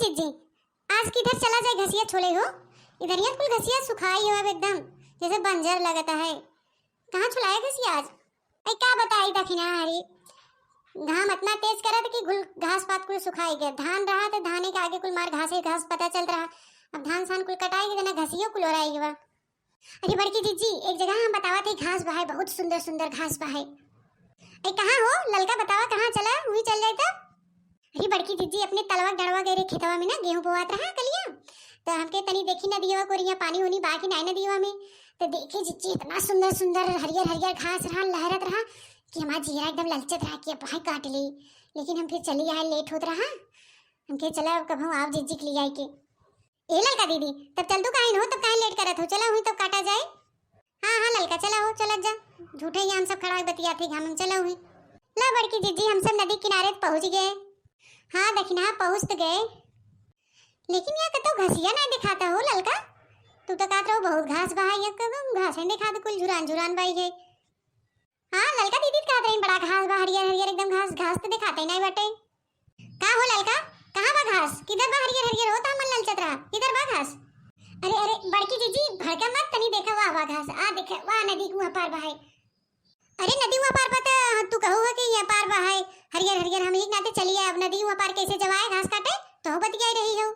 जीजी आज किधर चला जाए घसिया छोड़े हो? इधर ही कुल घसिया सुखाई हो अब एकदम जैसे बंजर लगता है। कहाँ छुलाए घसिया आज? ऐ का बताई दखिना हरी घाम इतना तेज करा था कि गुल घास पात कुल सुखाई गया। धान रहा तो धाने के आगे कुल मार घासे घास पता चल रहा। अब धान सान कुल कटाई गया ना घसियो कुल ओराई गया। अरे बड़की जीजी एक जगह हम बतावा थे घास बहाए बहुत सुंदर सुंदर घास बहाए। ऐ कहाँ हो ललका बतावा कहाँ चला वही चल जाए तब। अरे बड़की जीजी अपने तलवा गड़वा गए खेतवा में ना गेहूं बोआत रहा कलिया तो हमके तनी देखी न दिया कोरिया पानी होनी बाकी नहीं न दिया में तो देखे जीजी इतना सुंदर सुंदर हरियर हरियर घास रहा लहरत रहा कि हमारा जीरा एकदम ललचत रहा कि अब भाई काट ली। लेकिन हम फिर चली आए लेट होत रहा हमके चला कब हम आप जीजी के लिए आई के ए ललका दीदी तब चल तू काहे हो तब काहे लेट करत हो चला हुई तब काटा जाए। हाँ हाँ ललका चला हो चलत जा झूठे ही हम सब खड़ा बतिया थे हम चला हुई। ला बड़की जीजी हम सब नदी किनारे पहुंच गए। हाँ दखिना पहुंच तो गए लेकिन यहाँ कतो घसिया नहीं दिखाता हो ललका। तू तो कहत रहो बहुत घास बहाई कब घास नहीं दिखाता कुल झुरान झुरान बाई है। हाँ ललका दीदी कहत रही बड़ा घास बा हरियर हरियर एकदम घास घास तो दिखाते ही नहीं बटे। का हो ललका कहाँ बा घास किधर बा हरियर हरियर होता मन ललचत रहा किधर बा घास? अरे अरे बड़की जीजी भड़का मत तनी देखा वाह वाह घास आ देखे वाह नदी कुआं पार बहाई। अरे नदी वहाँ पार पता तू कहो कि यहाँ पार बहाए हरियर हरियर हम एक नाते चलिए अब नदी वहाँ पार कैसे जवाए घास काटे तो बतियाई रही हो।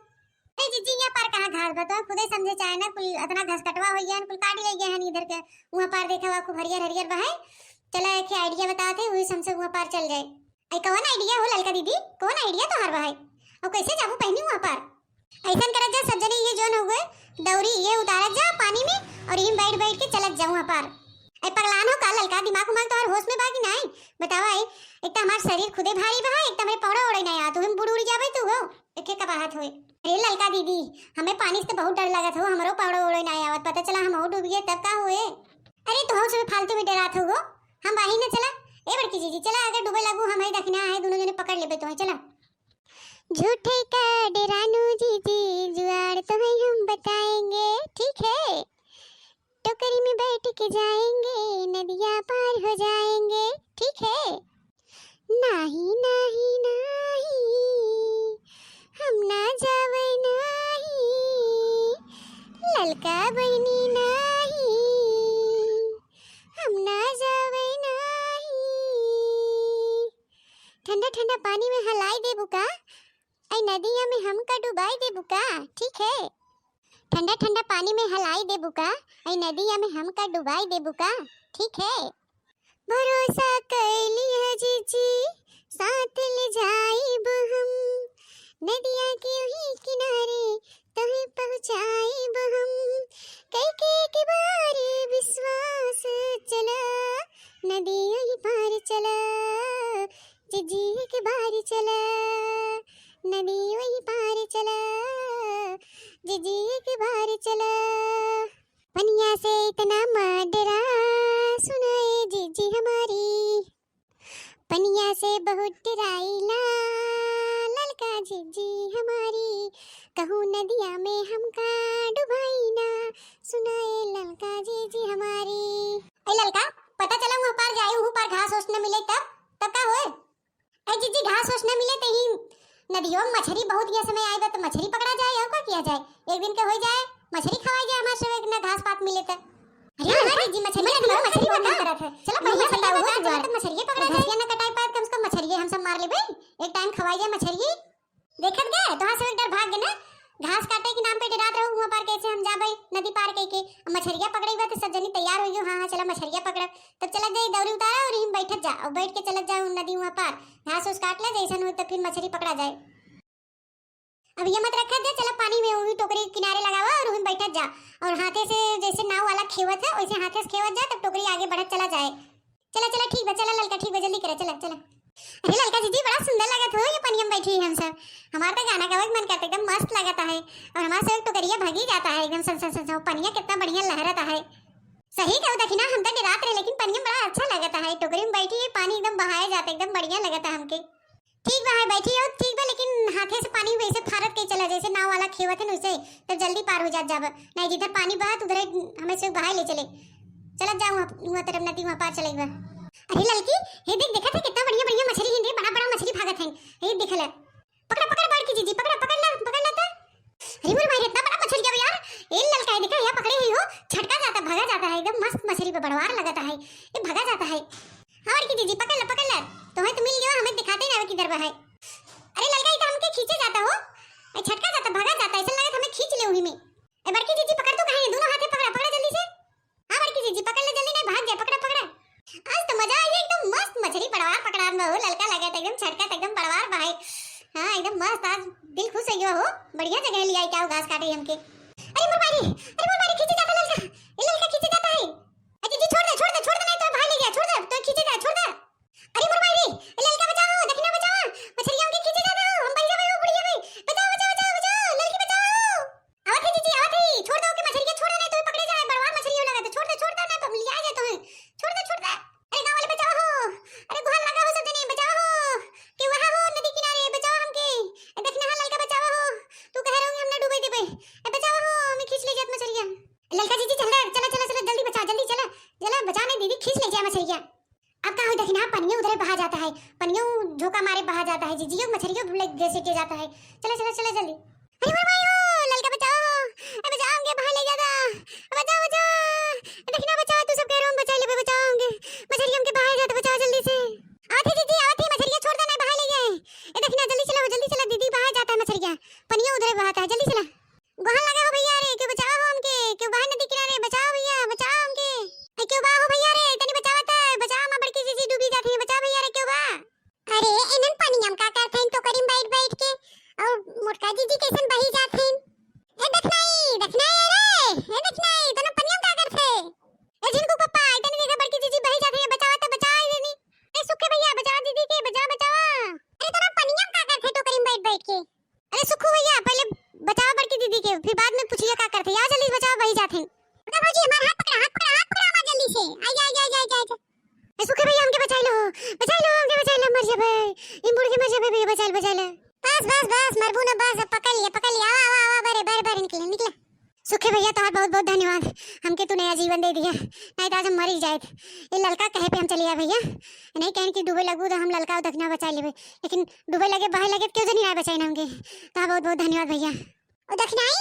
अरे जीजी यहाँ पार कहाँ घास बताओ खुदे समझे चाहे ना कुल इतना घास कटवा हो गया कुल काट ले गए हैं इधर के वहाँ पार देखा हुआ खूब हरियर हरियर बहाए। चला एक आइडिया बताते वही हमसे वहाँ पार चल जाए। अरे कौन आइडिया हो ललका दीदी कौन आइडिया तो हर बहाए और कैसे जाबू पहनी वहाँ पार ऐसा करत जा सब जने ये जोन हो गए दौरी ये उतारत जा पानी में और यहीं बैठ बैठ के चलत जाऊँ वहाँ पार। ऐ पगलान हो का ललका दिमाग उमाग तो हर होश में बाकी नहीं बतावा एक तो हमार शरीर खुदे भारी बहा एक तो हमें पौड़ा ओड़े नहीं आ तू हम बुड़ उड़ जाबे तू हो एके का बात होए। अरे ललका दीदी हमें पानी से बहुत डर लगत हो हमरो पौड़ा ओड़े नहीं आवत पता चला हम हो डूब गए तब का हुए। अरे तो हम सब फालतू में डरात हो हम बाही न चला ए बड़की जीजी चला अगर डूबे लगू हम ही दखना है दोनों जने पकड़ लेबे तो चला। झूठे का डरानू जीजी जुआड़ तुम्हें हम बताएंगे ठीक है टोकरी में बैठ के जाएंगे नदियाँ पार हो जाएंगे ठीक है। नहीं नहीं नहीं हम ना जावे नहीं ललका बहनी नहीं हम ना जावे नहीं। ठंडा ठंडा पानी में हलाई दे बुका ऐ नदिया में हमका डुबाई दे बुका ठीक है। ठंडा ठंडा पानी में हलाई दे बुका ऐ नदिया में हमका डुबाई दे बुका ठीक है। भरोसा कर लिया जीजी साथ ले जाइब हम नदिया के वही किनारे तुम्हें पहुँचाइब हम कई के बार विश्वास चला नदी वही पार चला जीजी के बार चला नदी वही पार चला जीजी के बार चला। पनिया से इतना मत डरा सुनाए जीजी हमारी पनिया से बहुत डराइला ललका जीजी हमारी कहूँ नदिया में हमका डुबाई ना सुनाए ललका जीजी हमारी। ऐ ललका पता चला वहाँ पार जाए वहाँ पार घास ओस न मिले तब का होए? ऐ जीजी घास ओस न मिले तो ही नदियों में मछली बहुत ये समय आएगा तो मछली पकड़ा जाए और क्या किया जाए एक दिन के हो जाए मछली खवाई जाए हमारे सब ना घास पात मिले तो। अरे हमारी जी मछली मछली बता करत है चलो बढ़िया बताओ हो तो मछली पकड़ा जाए ना कटाई पात कम से कम मछली हम सब मार लेबे एक टाइम खवाई जाए मछली देखत गए तो हां से एक डर भाग गए ना घास काटे के नाम पे डरात रहो वहां पार कैसे हम जाबे नदी पार के मछलियां पकड़ेबा तो सब जनी तैयार होइयो हां हां चला मछलियां पकड़ तब चला जाए दौरी उतारा और हम बैठत जा और बैठ के चलत जाओ नदी वहां पार घास उस काट ले जैसन हो तो फिर मछली पकड़ा जाए। अब ये मत रखा दे चला पानी में वही टोकरी किनारे लगावा और वहीं बैठत जा और हाथे से जैसे नाव वाला खेवत है वैसे हाथे से खेवत जा तब टोकरी आगे बढ़त चला जाए। चला चला ठीक है चला ललका ठीक है जल्दी करे चला चला। अरे ललका जीजी बड़ा सुंदर लगत हो ये पनिया में बैठी हम सब हमारा तो गाना गावे मन करता एकदम मस्त लगता है और हमारा सब टोकरिया भगी जाता है एकदम सन सन सन पनिया कितना बढ़िया लहरता है। सही कहो दखिना हम तो डरात रहे लेकिन पनिया बड़ा अच्छा लगता है टोकरी में बैठी है पानी एकदम बहाया जाता एकदम बढ़िया लगता है हमके। ठीक बा है बैठी हो ठीक बा लेकिन हाथे से पानी वैसे फारत के चला जैसे नाव वाला खेवत है वैसे तो जल्दी पार हो जात जाब नहीं जिधर पानी बहत उधर हमें से बहाए ले चले चला जाऊँ वहाँ तरफ नदी वहाँ पार चलेगा। अरे लड़की हे देख देखा था कितना बढ़िया बढ़िया मछली है बड़ा बड़ा मछली भागत है ये दिखला पकड़ पकड़ बड़की जीजी पकड़ पकड़ ला दिल खुश है हो, बढ़िया जगह लिया है क्या वो घास काटे हमके। अरे मोर मारी खींचे जाता लड़का, ये लड़का खींचे जाता है। अजी जी छोड़ दे नहीं तो भाई ले गया, छोड़ दे तो खींचे जा, छोड़ दे। अरे मोर मारी ये लड़का बचाओ, दखना बचाओ, मछलियां के खींचे जाता हो, हम भाई जावे वो बुढ़िया भाई, बचाओ बचाओ बचाओ बचाओ, लड़की बचाओ। आवत है जीजी आवत है, छोड़ दो के मछलियां, छोड़ नहीं तो पकड़े जाए, बड़वार मछलियां लगा तो छोड़ दे ना तो लिया जाए तो है, छोड़ दे। अरे गांव वाले बचाओ हो, अरे गुहार लगा हो सब जने बचाओ हो, कि वहां हो नदी किनारे बचाओ हमके, देखना हां लड़का बचाओ हो, तू कह रहे हो हमने डूबे देबे, बचाओ हो हमें खींच ले जात मछलियां। लड़का जीजी चल चला जल्दी बचा, जल्दी चला बचा नहीं दीदी, खींच ले जाए मछलियां। अब का हो देखना पनिया उधर बहा जाता है, पनिया झोंका मारे बहा जाता है जीजी, मछलियों जैसे के जाता है, चला जल्दी। अरे मोर माई हो लड़का बचाओ, अरे बचाओ हमके बाहर ले जाता, बचाओ देखना बचाओ, तू सब कह रहे हो बचा ले, बचाओ हमके मछलियों के बाहर जाता, बचाओ जल्दी से। आते जीजी आते, मछलियां छोड़ देना बाहर ले जाए, ये देखना जल्दी चला दीदी, बाहर जाता है मछलियां, पनिया उधर बहाता है, जल्दी चला। गुहार लगा हो भैया रे, क्यों बचाओ हो हमके, क्यों बाहर नदी किनारे बचाओ भैया, बचाओ हमके, क्यों बा हो भैया रे, तनी बचावत है, बचाओ मां बड़की जीजी डूबी जाती है, बचाओ भैया रे क्यों बा। अरे इनन पनियम का करथे तो करीम बैठ के, और मोटका जीजी कैसन बही जाथे, ए देखनाई रे, ए देखनाई तने पनियम का करथे, ए जिनको पप्पा तने देखा बड़की जीजी बही जाती है, बचावत बचाई देनी, ए सुखे भैया बचाओ दीदी के, बचाओ। अरे तने पनियम का करथे तो करीम बैठ के, अरे सुखू भैया पहले बचाओ बड़की दीदी के, फिर बाद में पूछिए क्या करते, या जल्दी बचाओ वही जाते। अरे भौजी हमारा हाथ पकड़ा मां जल्दी से, आ ए सुखे भैया हमके बचा लो हमके मर जाबे, ई मुर्गी मर जाबे भैया, बचा ले। बस मरबू ना, बस पकड़ लिया, आवा बारे निकले। सुखे भैया तोहार बहुत धन्यवाद, हमके तू नया जीवन दे दिया, नहीं तो आज हम मर ही जाए। ये लड़का कहे पे हम चलिए भैया, नहीं कहें कि डूबे लगू तो हम लड़का दखना बचा लेबे, लेकिन डूबे लगे बाहर लगे क्यों जनी ना बचाई हमके, तो बहुत धन्यवाद भैया। और दखनाई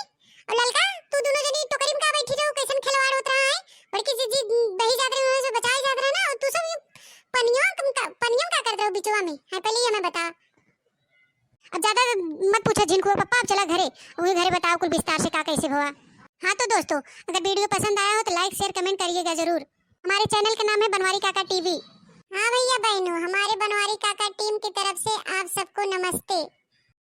और लड़का तू दोनों जनी तो करीम का बैठी रहो, कैसन खिलवाड़ होत रहा है, बड़की जीजी बही जात रहे हो, बचाई जात रहे ना, और तू सब पनियों का करते हो बिचवा में, हां पहले ही हमें बता। अब ज्यादा मत पूछो जिनको पप्पा, अब चला घरे, वही घरे बताओ कुल विस्तार से का कैसे हुआ। हाँ तो दोस्तों अगर वीडियो पसंद आया हो तो लाइक शेयर कमेंट करिएगा जरूर। हमारे चैनल का नाम है बनवारी काका टीवी। हाँ भैया बहनों, हमारे बनवारी काका टीम की तरफ से आप सबको नमस्ते।